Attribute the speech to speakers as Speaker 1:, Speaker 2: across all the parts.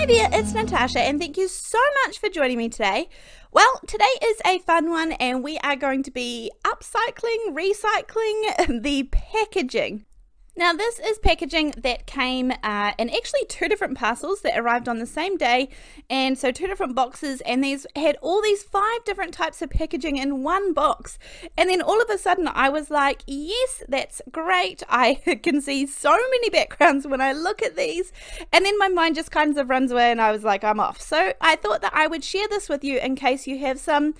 Speaker 1: Hi there, it's Natasha and thank you so much for joining me today. Well, today is a fun one and we are going to be upcycling, recycling the packaging. Now this is packaging that came in actually two different parcels that arrived on the same day, and so two different boxes, and these had all these 5 different types of packaging in one box. And then all of a sudden I was like, yes, that's great, I can see so many backgrounds when I look at these, and then my mind just kind of runs away and I was like, I'm off. So I thought that I would share this with you in case you have some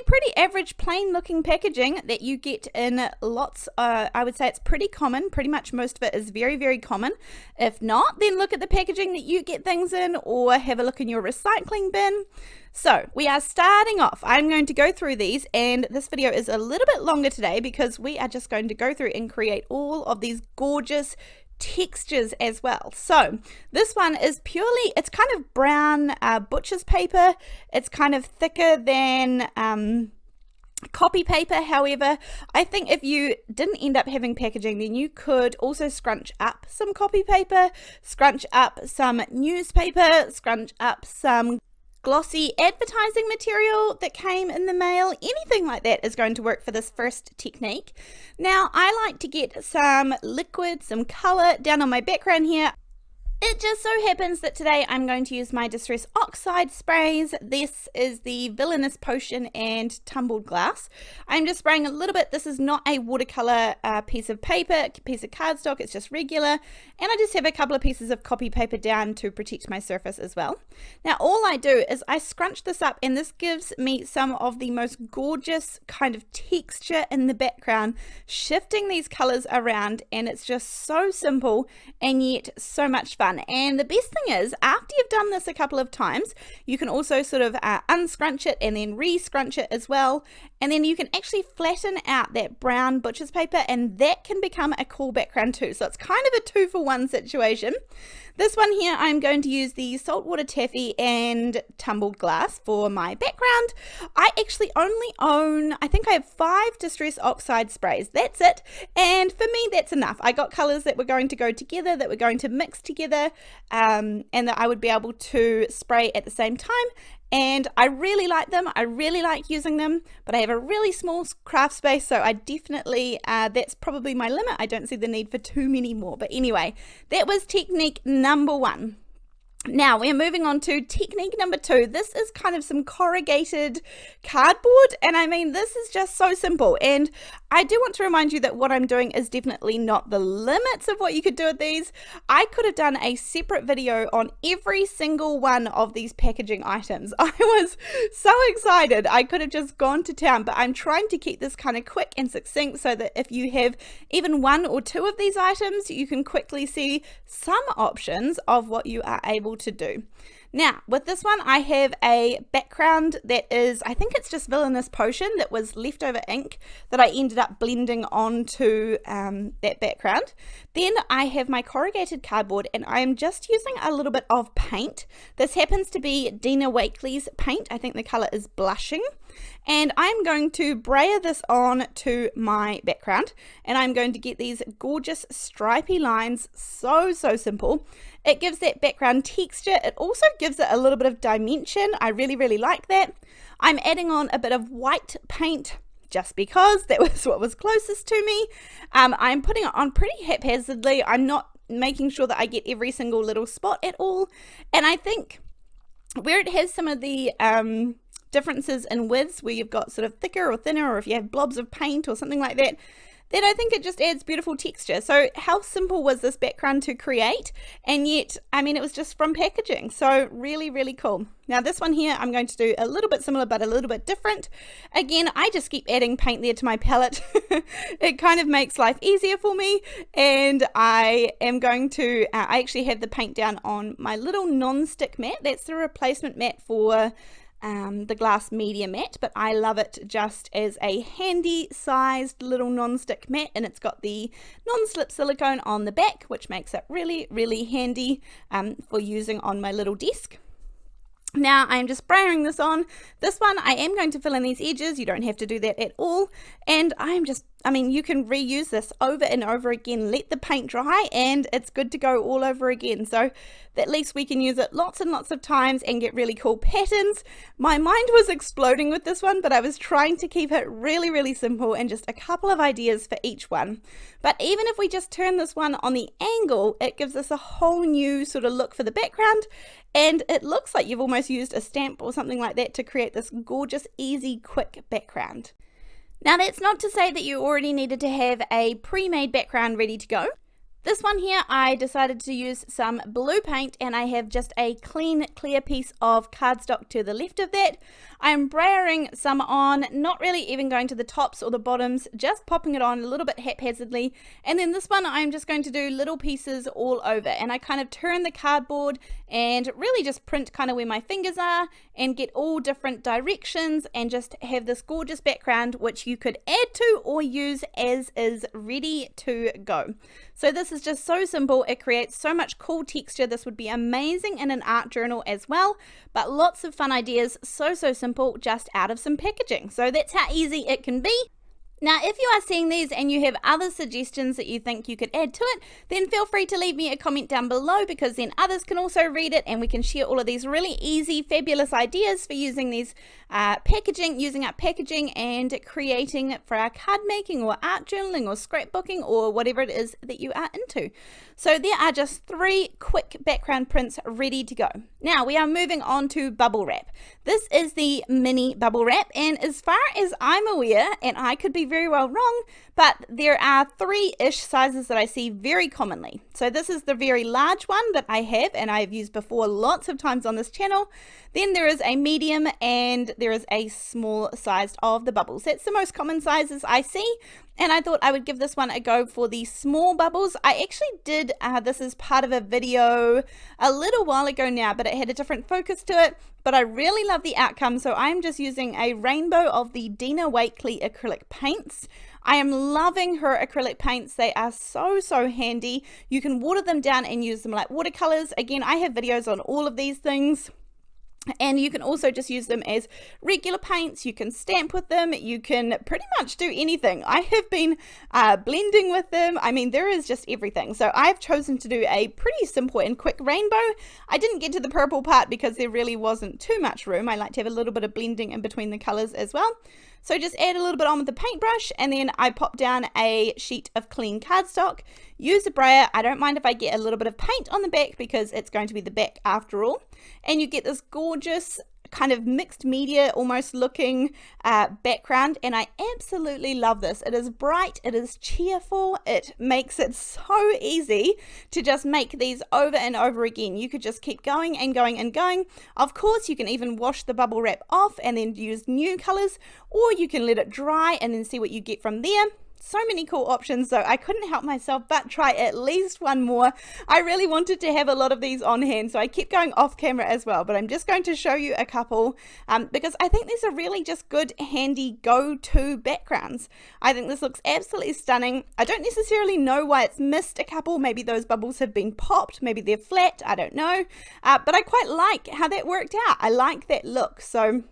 Speaker 1: pretty average plain looking packaging that you get in lots. I would say it's pretty common. Pretty much most of it is very, very common. If not, then look at the packaging that you get things in, or have a look in your recycling bin. So we are starting off. I'm going to go through these, and this video is a little bit longer today because we are just going to go through and create all of these gorgeous textures as well. So this one is purely, it's kind of brown butcher's paper. It's kind of thicker than copy paper. However, I think if you didn't end up having packaging, then you could also scrunch up some copy paper, scrunch up some newspaper, scrunch up some glossy advertising material that came in the mail. Anything like that is going to work for this first technique. Now I like to get some liquid, some color down on my background here. It just so happens that today I'm going to use my Distress Oxide sprays. This is the Villainous Potion and Tumbled Glass. I'm just spraying a little bit. This is not a watercolor piece of paper, piece of cardstock, it's just regular. And I just have a couple of pieces of copy paper down to protect my surface as well. Now all I do is I scrunch this up, and this gives me some of the most gorgeous kind of texture in the background, shifting these colors around, and it's just so simple and yet so much fun. And the best thing is, after you've done this a couple of times, you can also sort of unscrunch it and then re-scrunch it as well, and then you can actually flatten out that brown butcher's paper, and that can become a cool background too. So it's kind of a 2-for-1 situation. This one here, I'm going to use the Saltwater Taffy and Tumbled Glass for my background. I actually only own, I think I have 5 Distress Oxide sprays. That's it. And for me, that's enough. I got colors that were going to go together, that were going to mix together, and that I would be able to spray at the same time. And I really like them. I really like using them, but I have a really small craft space, so I definitely, that's probably my limit. I don't see the need for too many more. But anyway, that was technique number 1. Now we're moving on to technique number 2. This is kind of some corrugated cardboard, and this is just so simple. And I do want to remind you that what I'm doing is definitely not the limits of what you could do with these. I could have done a separate video on every single one of these packaging items. I was so excited. I could have just gone to town, but I'm trying to keep this kind of quick and succinct so that if you have even 1 or 2 of these items, you can quickly see some options of what you are able to do. Now with this one, I have a background that is, I think it's just Villainous Potion that was leftover ink that I ended up blending onto that background. Then I have my corrugated cardboard, and I am just using a little bit of paint. This happens to be Dina Wakley's paint. I think the color is Blushing. And I'm going to brayer this on to my background, and I'm going to get these gorgeous stripy lines. So simple. It gives that background texture. It also gives it a little bit of dimension. I really, really like that. I'm adding on a bit of white paint just because that was what was closest to me. I'm putting it on pretty haphazardly. I'm not making sure that I get every single little spot at all. And I think where it has some of the differences in widths, where you've got sort of thicker or thinner, or if you have blobs of paint or something like that, then I think it just adds beautiful texture. So how simple was this background to create? And yet, it was just from packaging. So really, really cool. Now this one here, I'm going to do a little bit similar, but a little bit different. Again, I just keep adding paint there to my palette. It kind of makes life easier for me. And I am going to, I actually have the paint down on my little non-stick mat. That's the replacement mat for the glass media mat, but I love it just as a handy sized little non-stick mat, and it's got the non-slip silicone on the back, which makes it really, really handy for using on my little desk. Now I'm just brayering this on. This one I am going to fill in these edges. You don't have to do that at all. And you can reuse this over and over again. Let the paint dry and it's good to go all over again. So at least we can use it lots and lots of times and get really cool patterns. My mind was exploding with this one, but I was trying to keep it really, really simple and just a couple of ideas for each one. But even if we just turn this one on the angle, it gives us a whole new sort of look for the background. And it looks like you've almost used a stamp or something like that to create this gorgeous, easy, quick background. Now that's not to say that you already needed to have a pre-made background ready to go. This one here, I decided to use some blue paint and I have just a clean, clear piece of cardstock to the left of that. I'm brayering some on, not really even going to the tops or the bottoms, just popping it on a little bit haphazardly. And then this one, I'm just going to do little pieces all over. And I kind of turn the cardboard and really just print kind of where my fingers are and get all different directions and just have this gorgeous background, which you could add to or use as is, ready to go. So this is just so simple. It creates so much cool texture. This would be amazing in an art journal as well, but lots of fun ideas. So simple, just out of some packaging. So that's how easy it can be. Now, if you are seeing these and you have other suggestions that you think you could add to it, then feel free to leave me a comment down below, because then others can also read it and we can share all of these really easy, fabulous ideas for using these using up packaging and creating for our card making or art journaling or scrapbooking or whatever it is that you are into. So there are just 3 quick background prints ready to go. Now we are moving on to bubble wrap. This is the mini bubble wrap, and as far as I'm aware, and I could be very well wrong, but there are 3-ish sizes that I see very commonly. So this is the very large one that I have and I've used before lots of times on this channel. Then there is a medium and there is a small size of the bubbles. That's the most common sizes I see, and I thought I would give this one a go for the small bubbles. I actually did this as part of a video a little while ago now, but it had a different focus to it, but I really love the outcome. So I'm just using a rainbow of the Dina Wakley acrylic paints. I am loving her acrylic paints. They are so handy. You can water them down and use them like watercolors. Again, I have videos on all of these things. And you can also just use them as regular paints. You can stamp with them. You can pretty much do anything. I have been blending with them. I mean, there is just everything. So I've chosen to do a pretty simple and quick rainbow. I didn't get to the purple part because there really wasn't too much room. I like to have a little bit of blending in between the colors as well. So just add a little bit on with the paintbrush, and then I pop down a sheet of clean cardstock. Use a brayer. I don't mind if I get a little bit of paint on the back because it's going to be the back after all. And you get this gorgeous kind of mixed media almost looking background, and I absolutely love this. It is bright, it is cheerful, it makes it so easy to just make these over and over again. You could just keep going and going and going. Of course, you can even wash the bubble wrap off and then use new colors, or you can let it dry and then see what you get from there. So many cool options, so I couldn't help myself but try at least one more. I really wanted to have a lot of these on hand, so I kept going off camera as well, but I'm just going to show you a couple because I think these are really just good, handy go-to backgrounds. I think this looks absolutely stunning. I don't necessarily know why it's missed a couple. Maybe those bubbles have been popped, maybe they're flat, I don't know, but I quite like how that worked out. I like that look. So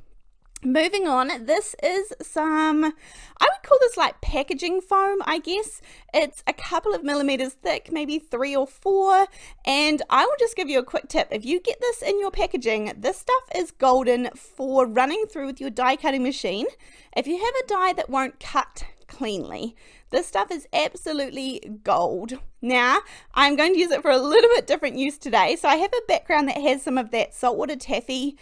Speaker 1: moving on, this is some, I would call this like packaging foam, I guess. It's a couple of millimeters thick, maybe 3 or 4, and I will just give you a quick tip. If you get this in your packaging, this stuff is golden for running through with your die cutting machine. If you have a die that won't cut cleanly, this stuff is absolutely gold. Now, I'm going to use it for a little bit different use today. So I have a background that has some of that Saltwater Taffy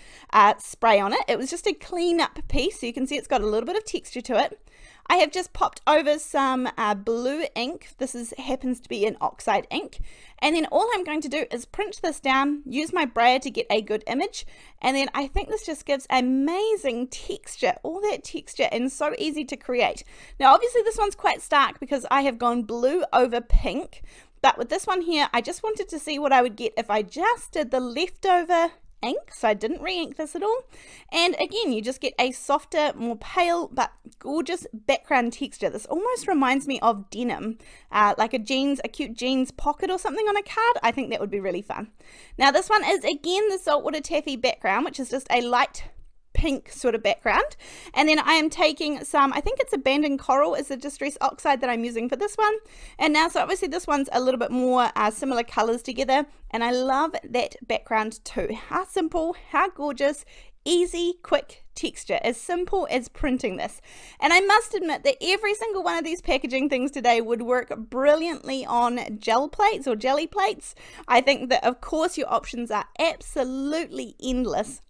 Speaker 1: spray on it. It was just a clean up piece, so you can see it's got a little bit of texture to it. I have just popped over some blue ink. This happens to be an Oxide ink. And then all I'm going to do is print this down, use my brayer to get a good image. And then I think this just gives amazing texture, all that texture, and so easy to create. Now, obviously this one's quite stark because I have gone blue over pink. But with this one here, I just wanted to see what I would get if I just did the leftover ink, so I didn't re-ink this at all. And again, you just get a softer, more pale, but gorgeous background texture. This almost reminds me of denim, like a cute jeans pocket or something on a card. I think that would be really fun. Now this one is again the Saltwater Taffy background, which is just a light pink sort of background, and then I am taking some, I think it's Abandoned Coral is the Distress Oxide that I'm using for this one. And now, so obviously this one's a little bit more similar colors together, and I love that background too. How simple, how gorgeous, easy, quick texture, as simple as printing this. And I must admit that every single one of these packaging things today would work brilliantly on gel plates or jelly plates. I think that of course your options are absolutely endless.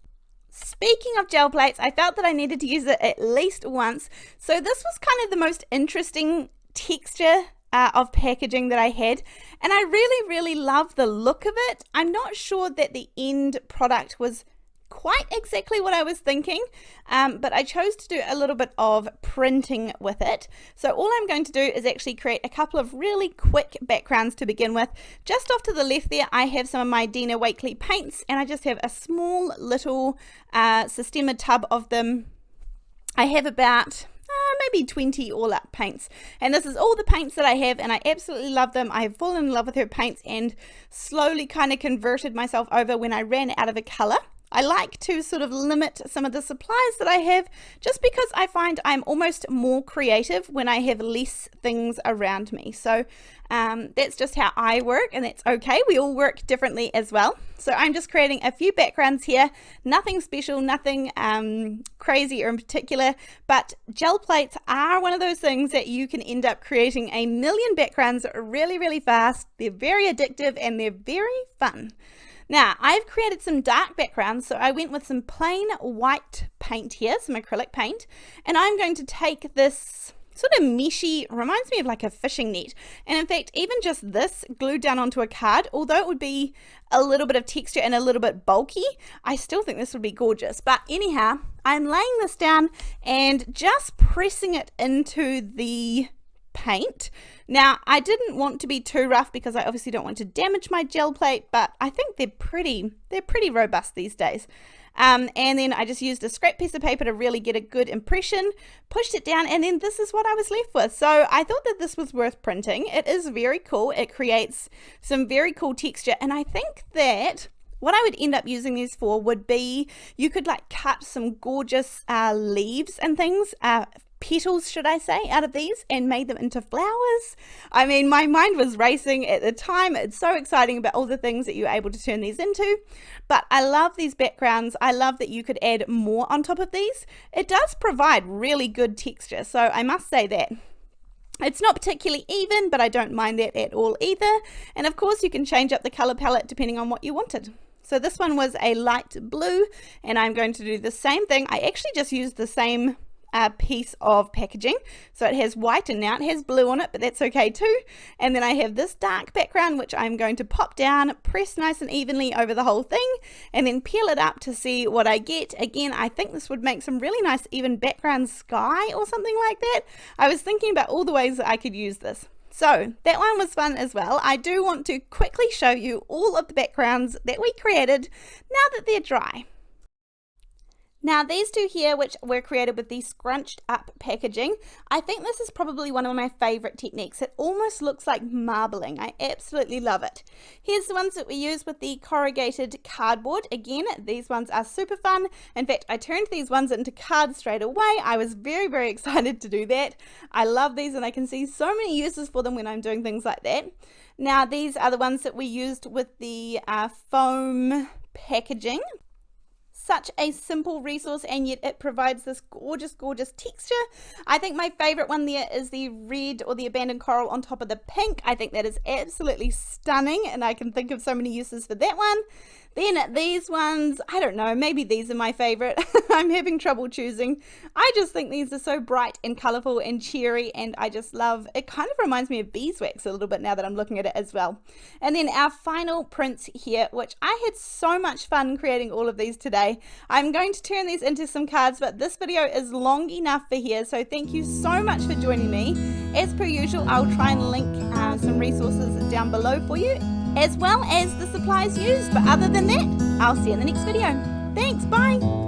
Speaker 1: Speaking of gel plates, I felt that I needed to use it at least once. So this was kind of the most interesting texture of packaging that I had, and I really love the look of it. I'm not sure that the end product was quite exactly what I was thinking, but I chose to do a little bit of printing with it. So all I'm going to do is actually create a couple of really quick backgrounds to begin with. Just off to the left there, I have some of my Dina Wakley paints, and I just have a small little Sistema tub of them. I have about maybe 20 all up paints, and this is all the paints that I have, and I absolutely love them. I have fallen in love with her paints and slowly kind of converted myself over when I ran out of a color. I like to sort of limit some of the supplies that I have, just because I find I'm almost more creative when I have less things around me. So that's just how I work, and that's okay. We all work differently as well. So I'm just creating a few backgrounds here, nothing special, nothing crazy or in particular, but gel plates are one of those things that you can end up creating a million backgrounds really fast. They're very addictive and they're very fun. Now, I've created some dark backgrounds, so I went with some plain white paint here, some acrylic paint, and I'm going to take this sort of meshy, reminds me of like a fishing net, and in fact, even just this glued down onto a card, although it would be a little bit of texture and a little bit bulky, I still think this would be gorgeous. But anyhow, I'm laying this down and just pressing it into the paint. Now, I didn't want to be too rough because I obviously don't want to damage my gel plate, but I think they're pretty robust these days. And then I just used a scrap piece of paper to really get a good impression, pushed it down, and then this is what I was left with. So I thought that this was worth printing. It is very cool. It creates some very cool texture, and I think that what I would end up using these for would be, you could like cut some gorgeous leaves and things, petals should I say, out of these and made them into flowers. I mean, my mind was racing at the time. It's so exciting about all the things that you're able to turn these into. But I love these backgrounds. I love that you could add more on top of these. It does provide really good texture, so I must say that. It's not particularly even, but I don't mind that at all either. And of course you can change up the color palette depending on what you wanted. So this one was a light blue, and I'm going to do the same thing. I actually just used the same piece of packaging, so it has white and now it has blue on it, but that's okay too. And then I have this dark background which I'm going to pop down, press nice and evenly over the whole thing, and then peel it up to see what I get. Again, I think this would make some really nice even background sky or something like that. I was thinking about all the ways that I could use this. So that one was fun as well. I do want to quickly show you all of the backgrounds that we created now that they're dry. Now these two here, which were created with the scrunched up packaging, I think this is probably one of my favorite techniques. It almost looks like marbling. I absolutely love it. Here's the ones that we use with the corrugated cardboard. Again, these ones are super fun. In fact, I turned these ones into cards straight away. I was very excited to do that. I love these and I can see so many uses for them when I'm doing things like that. Now these are the ones that we used with the foam packaging. Such a simple resource, and yet it provides this gorgeous texture. I think my favorite one there is the red or the abandoned coral on top of the pink. I think that is absolutely stunning, and I can think of so many uses for that one. Then these ones, I don't know, maybe these are my favorite. I'm having trouble choosing. I just think these are so bright and colorful and cheery, and I just love, it kind of reminds me of beeswax a little bit now that I'm looking at it as well. And then our final prints here, which I had so much fun creating all of these today. I'm going to turn these into some cards, but this video is long enough for here, so thank you so much for joining me. As per usual, I'll try and link some resources down below for you. as well as the supplies used. But other than that, I'll see you in the next video. Thanks, bye!